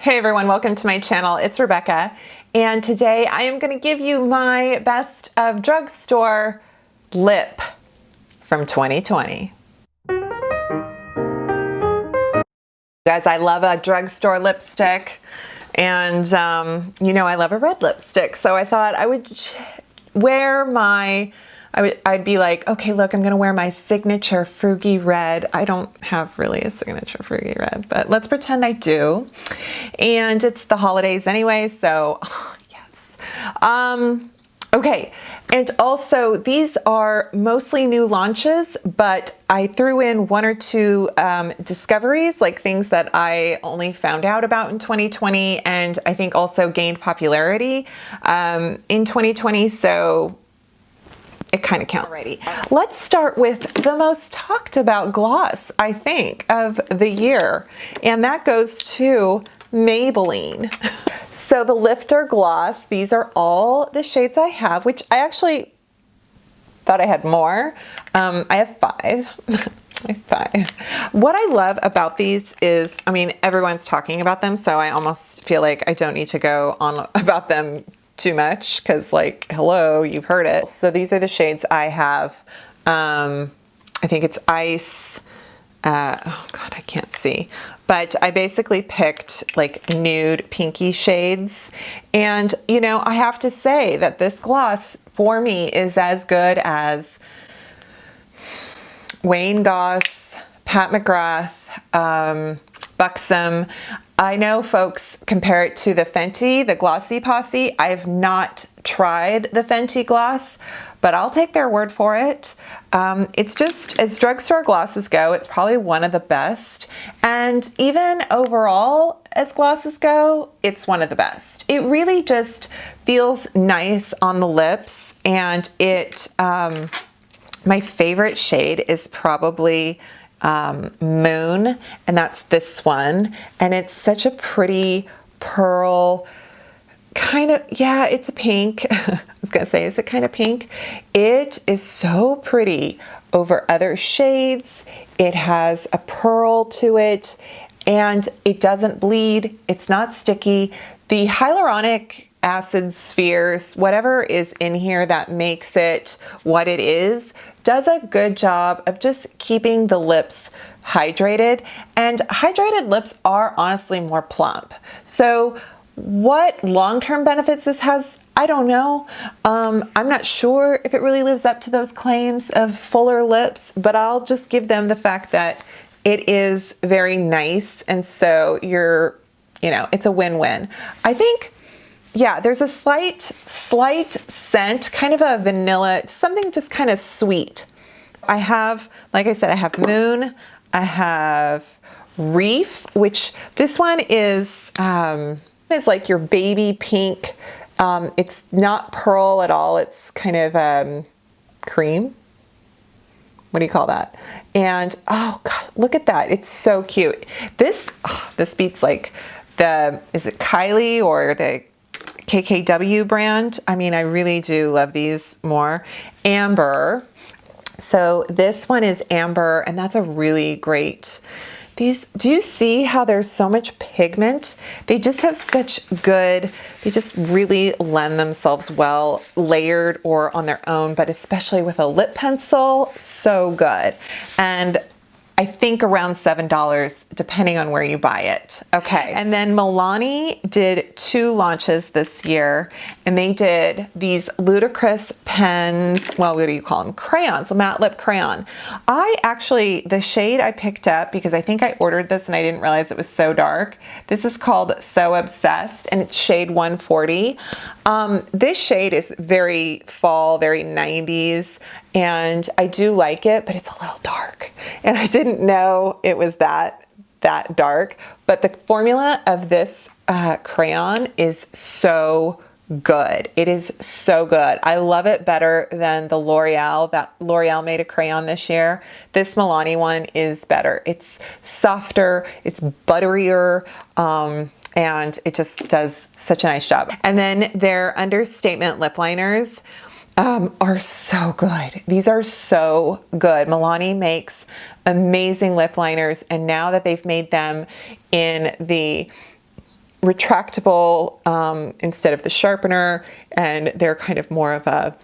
Hey everyone, welcome to my channel. It's Rebecca, and today I am going to give you my best of drugstore lip from 2020. Guys, I love a drugstore lipstick, and you know I love a red lipstick, so I thought I would wear my I'd be like, okay, look, I'm gonna wear my signature Frugy red. I don't have really a signature Frugy red, but let's pretend I do. And it's the holidays anyway, so yes. Okay, and also these are mostly new launches, but I threw in one or two discoveries, like things that I only found out about in 2020, and I think also gained popularity in 2020, so it kind of counts. Alrighty. Let's start with the most talked about gloss, I think, of the year, and that goes to Maybelline. So the Lifter Gloss, these are all the shades I have, which I actually thought I had more. I have 5. I have 5. What I love about these is, I mean, everyone's talking about them, so I almost feel like I don't need to go on about them too much, because like, hello, you've heard it. So these are the shades I have. I think it's Ice. Oh God, I can't see. But I basically picked like nude pinky shades. And you know, I have to say that this gloss for me is as good as Wayne Goss, Pat McGrath, Buxom. I know folks compare it to the Fenty, the Glossy Posse. I have not tried the Fenty gloss, but I'll take their word for it. It's just, as drugstore glosses go, it's probably one of the best. And even overall, as glosses go, it's one of the best. It really just feels nice on the lips, and it, my favorite shade is probably Moon, and that's this one, and it's such a pretty pearl kind of, yeah, it's a pink. I was gonna say, is it kind of pink? It is so pretty over other shades. It has a pearl to it, and it doesn't bleed. It's not sticky. The hyaluronic acid spheres, whatever is in here that makes it what it is, does a good job of just keeping the lips hydrated, and hydrated lips are honestly more plump. So what long-term benefits this has, I don't know. I'm not sure if it really lives up to those claims of fuller lips, but I'll just give them the fact that it is very nice, and so you know, it's a win-win. I think, yeah, there's a slight scent, kind of a vanilla, something just kind of sweet. I have, like I said, I have Moon, I have Reef, which this one is like your baby pink. It's not pearl at all. It's kind of cream. What do you call that? And oh God, look at that. It's so cute. This beats like is it Kylie or the KKW brand? I mean, I really do love these more. Amber. So this one is Amber, and that's a really great. These, do you see how there's so much pigment? They just have such good, they just really lend themselves well layered or on their own, but especially with a lip pencil, so good. And I think around $7, depending on where you buy it. Okay, and then Milani did 2 launches this year, and they did these ludicrous pens, well, what do you call them? Crayons, a matte lip crayon. I actually, the shade I picked up, because I think I ordered this and I didn't realize it was so dark. This is called So Obsessed, and it's shade 140. This shade is very fall, very 90s, and I do like it, but it's a little dark. And I didn't know it was that dark, but the formula of this crayon is so good. It is so good. I love it better than the L'Oreal. That L'Oreal made a crayon this year. This Milani one is better. It's softer, it's butterier, and it just does such a nice job. And then their understatement lip liners are so good. These are so good. Milani makes amazing lip liners, and now that they've made them in the retractable instead of the sharpener, and they're kind of more of a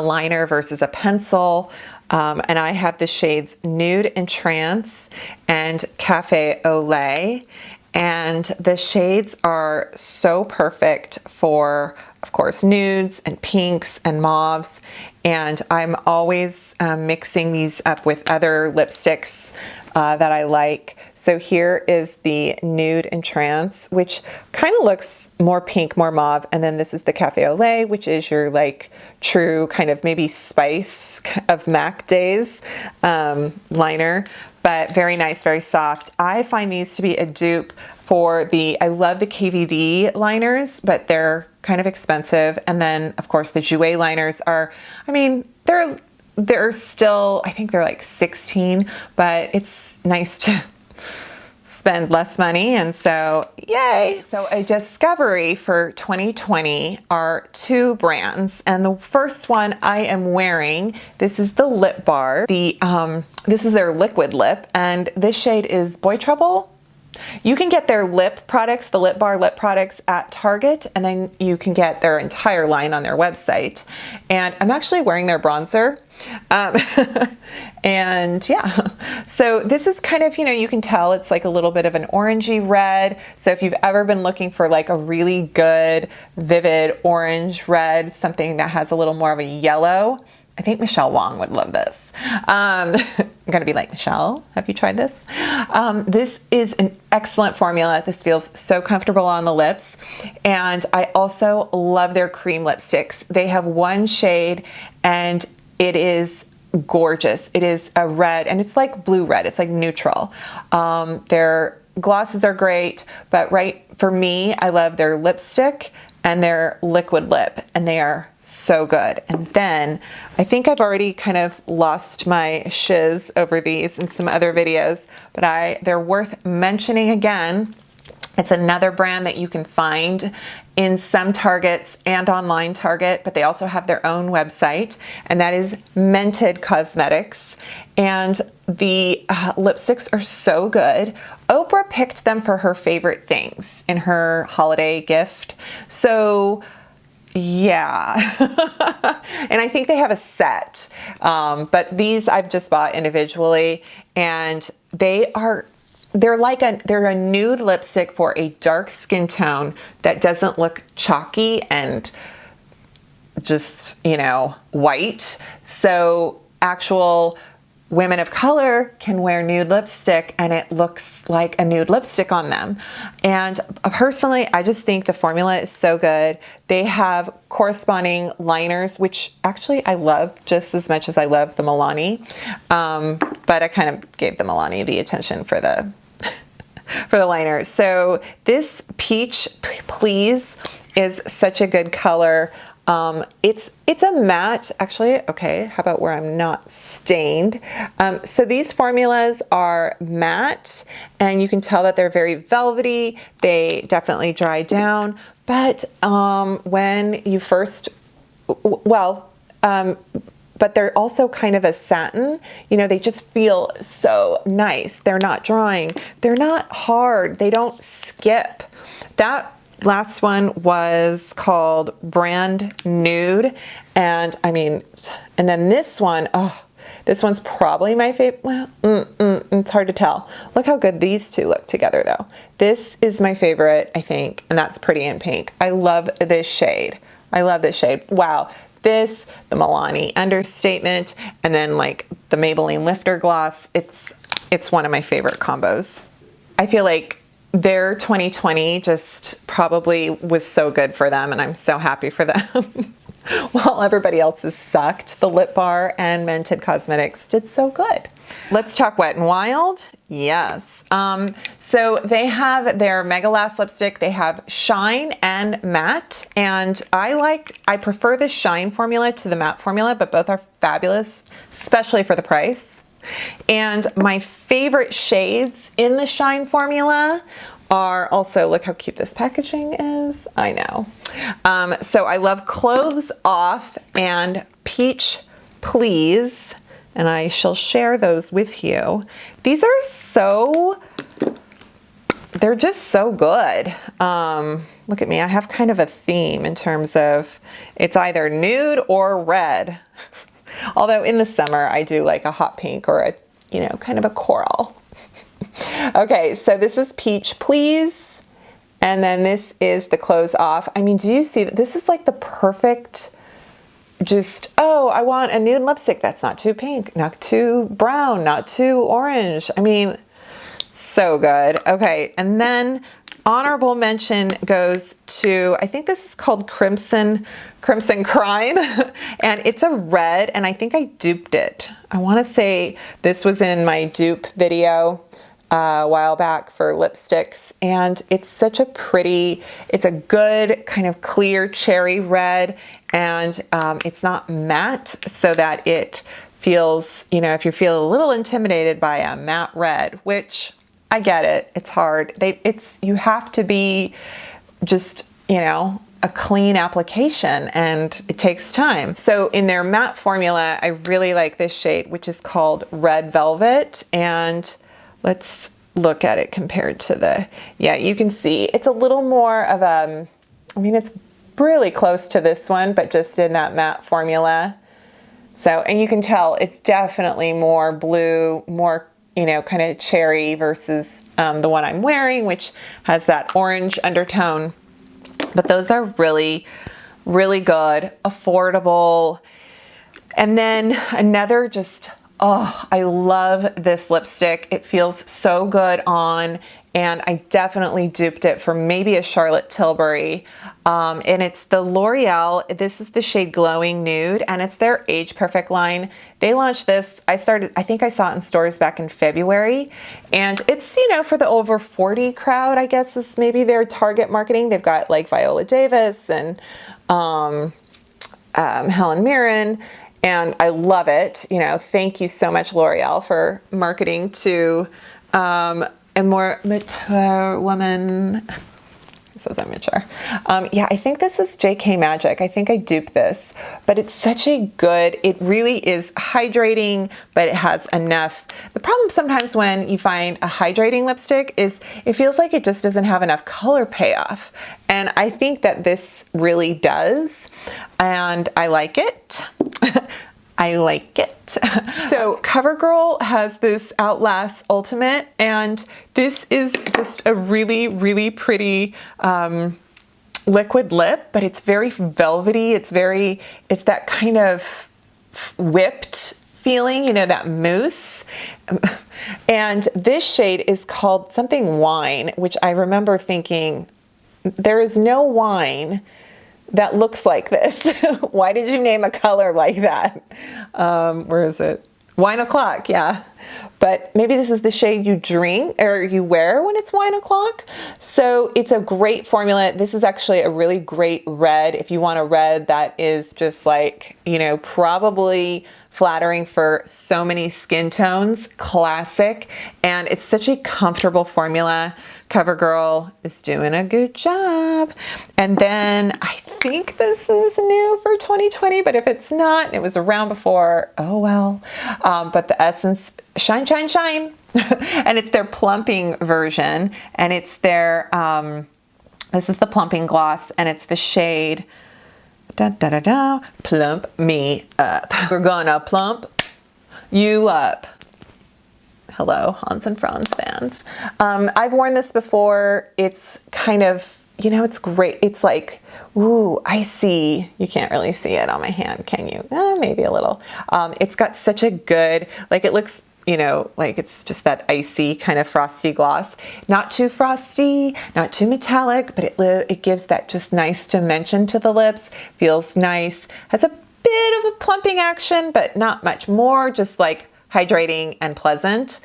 liner versus a pencil. And I have the shades Nude and Trance and Cafe au Lait. And the shades are so perfect for, of course, nudes and pinks and mauves. And I'm always mixing these up with other lipsticks that I like. So here is the Nude and Trance, which kind of looks more pink, more mauve. And then this is the Cafe au Lait, which is your like true kind of maybe spice of MAC days liner, but very nice, very soft. I find these to be a dupe for the, I love the KVD liners, but they're kind of expensive. And then of course the Jouer liners are, I mean, they're still, I think they're like 16, but it's nice to spend less money, and so yay. So a discovery for 2020 are 2 brands, and the first one I am wearing, this is the Lip Bar. This is their liquid lip, and this shade is Boy Trouble. You can get their lip products, the Lip Bar lip products, at Target, and then you can get their entire line on their website. And I'm actually wearing their bronzer. And yeah, so this is kind of, you know, you can tell it's like a little bit of an orangey red. So if you've ever been looking for like a really good, vivid orange red, something that has a little more of a yellow, I think Michelle Wong would love this. I'm gonna be like, Michelle, have you tried this? This is an excellent formula. This feels so comfortable on the lips. And I also love their cream lipsticks. They have one shade and it is gorgeous. It is a red, and it's like blue red. It's like neutral. Their glosses are great, but right for me, I love their lipstick and their liquid lip, and they are so good. And then I think I've already kind of lost my shiz over these in some other videos, but they're worth mentioning again. It's another brand that you can find in some Targets and online Target, but they also have their own website, and that is Mented Cosmetics. And the lipsticks are so good. Oprah picked them for her favorite things in her holiday gift. So yeah, and I think they have a set, but these I've just bought individually, and they're a nude lipstick for a dark skin tone that doesn't look chalky and just, you know, white. So actual women of color can wear nude lipstick and it looks like a nude lipstick on them. And personally, I just think the formula is so good. They have corresponding liners, which actually I love just as much as I love the Milani. But I kind of gave the Milani the attention for the liner. So this Peach Please is such a good color. It's a matte, actually. Okay, how about where I'm not stained? So these formulas are matte, and you can tell that they're very velvety. They definitely dry down, but when you first, but they're also kind of a satin. You know, they just feel so nice. They're not drying. They're not hard. They don't skip. That last one was called Brand Nude. And I mean, and then this one, oh, this one's probably my favorite. Well, it's hard to tell. Look how good these two look together though. This is my favorite, I think, and that's Pretty in Pink. I love this shade. I love this shade. Wow. This, the Milani Understatement, and then like the Maybelline Lifter Gloss. It's one of my favorite combos. I feel like their 2020 just probably was so good for them, and I'm so happy for them. While everybody else's sucked, the Lip Bar and Mented Cosmetics did so good. Let's talk Wet n Wild. Yes. So they have their Mega Last lipstick. They have Shine and Matte, and I prefer the Shine formula to the Matte formula, but both are fabulous, especially for the price. And my favorite shades in the Shine formula are also, look how cute this packaging is. I know. So I love Clothes Off and Peach Please, and I shall share those with you. They're they're just so good. Look at me, I have kind of a theme in terms of it's either nude or red. Although in the summer I do like a hot pink or a, you know, kind of a coral. Okay, so this is Peach Please. And then this is the Close Off. I mean, do you see that? This is like the perfect, just, oh, I want a nude lipstick that's not too pink, not too brown, not too orange. I mean, so good. Okay, and then honorable mention goes to, I think this is called Crimson Crime, and it's a red, and I think I duped it. I want to say this was in my dupe video a while back for lipsticks, and it's such a pretty, it's a good kind of clear cherry red, and it's not matte, so that it feels, you know, if you feel a little intimidated by a matte red, which I get it, it's hard. You have to be just, you know, a clean application, and it takes time. So in their matte formula, I really like this shade, which is called Red Velvet, and let's look at it compared to the, yeah, you can see it's a little more of a, I mean, it's really close to this one, but just in that matte formula. So, and you can tell it's definitely more blue, more, you know, kind of cherry versus the one I'm wearing, which has that orange undertone. But those are really, really good, affordable. And then another just, oh, I love this lipstick. It feels so good on, and I definitely duped it for maybe a Charlotte Tilbury. And it's the L'Oreal, this is the shade Glowing Nude, and it's their Age Perfect line. They launched this, I think I saw it in stores back in February, and it's, you know, for the over 40 crowd, I guess is maybe their target marketing. They've got like Viola Davis and Helen Mirren, and I love it. You know, thank you so much, L'Oreal, for marketing to a more mature woman. It says I'm mature. Yeah, I think this is JK Magic. I think I duped this, but it's such a good, it really is hydrating, but it has enough. The problem sometimes when you find a hydrating lipstick is it feels like it just doesn't have enough color payoff. And I think that this really does, and I like it. I like it. So CoverGirl has this Outlast Ultimate, and this is just a really, really pretty liquid lip, but it's very velvety. It's that kind of whipped feeling, you know, that mousse. And this shade is called something Wine, which I remember thinking, there is no wine that looks like this. Why did you name a color like that? Where is it? Wine O'Clock, yeah. But maybe this is the shade you drink or you wear when it's wine o'clock. So it's a great formula. This is actually a really great red. If you want a red that is just like, you know, probably flattering for so many skin tones, classic. And it's such a comfortable formula. CoverGirl is doing a good job. And then I think this is new for 2020, but if it's not, it was around before, oh well. But the Essence Shine, Shine, Shine. And it's their plumping version. And it's their, this is the plumping gloss, and it's the shade da, da, da, da, Plump Me Up. We're gonna plump you up. Hello, Hans and Franz fans. I've worn this before. It's kind of, you know, it's great. It's like, ooh, icy. You can't really see it on my hand, can you? Maybe a little. It's got such a good, like it looks, you know, like it's just that icy kind of frosty gloss. Not too frosty, not too metallic, but it gives that just nice dimension to the lips. Feels nice. Has a bit of a plumping action, but not much more, just like hydrating and pleasant.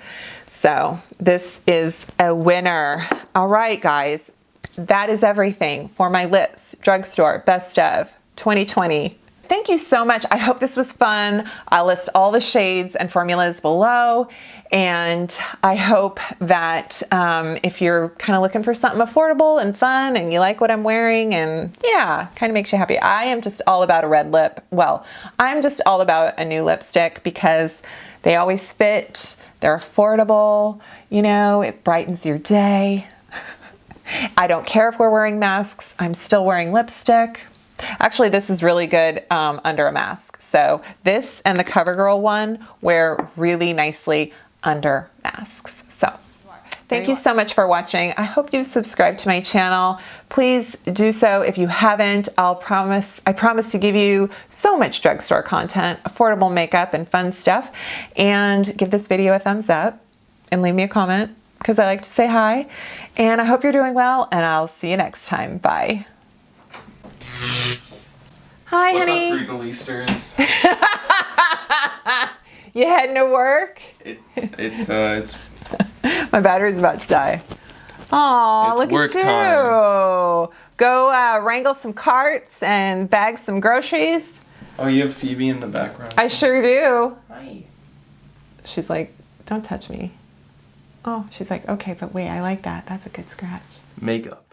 So this is a winner. All right, guys, that is everything for my lips drugstore best of 2020. Thank you so much. I hope this was fun. I'll list all the shades and formulas below. And I hope that if you're kind of looking for something affordable and fun and you like what I'm wearing and yeah, kind of makes you happy. I am just all about a red lip. Well, I'm just all about a new lipstick because they always fit. They're affordable. You know, it brightens your day. I don't care if we're wearing masks. I'm still wearing lipstick. Actually, this is really good under a mask. So this and the CoverGirl one wear really nicely under masks. So thank you so much for watching. I hope you've subscribed to my channel. Please do so if you haven't. I promise to give you so much drugstore content, affordable makeup and fun stuff. And give this video a thumbs up and leave me a comment because I like to say hi. And I hope you're doing well, and I'll see you next time. Bye. Hi, honey. What's up, Frugalisters? You heading to work? It's My battery's about to die. Aw, look work at you. time. Go wrangle some carts and bag some groceries. Oh, you have Phoebe in the background? I sure do. Hi. She's like, don't touch me. Oh, she's like, okay, but wait, I like that. That's a good scratch. Makeup.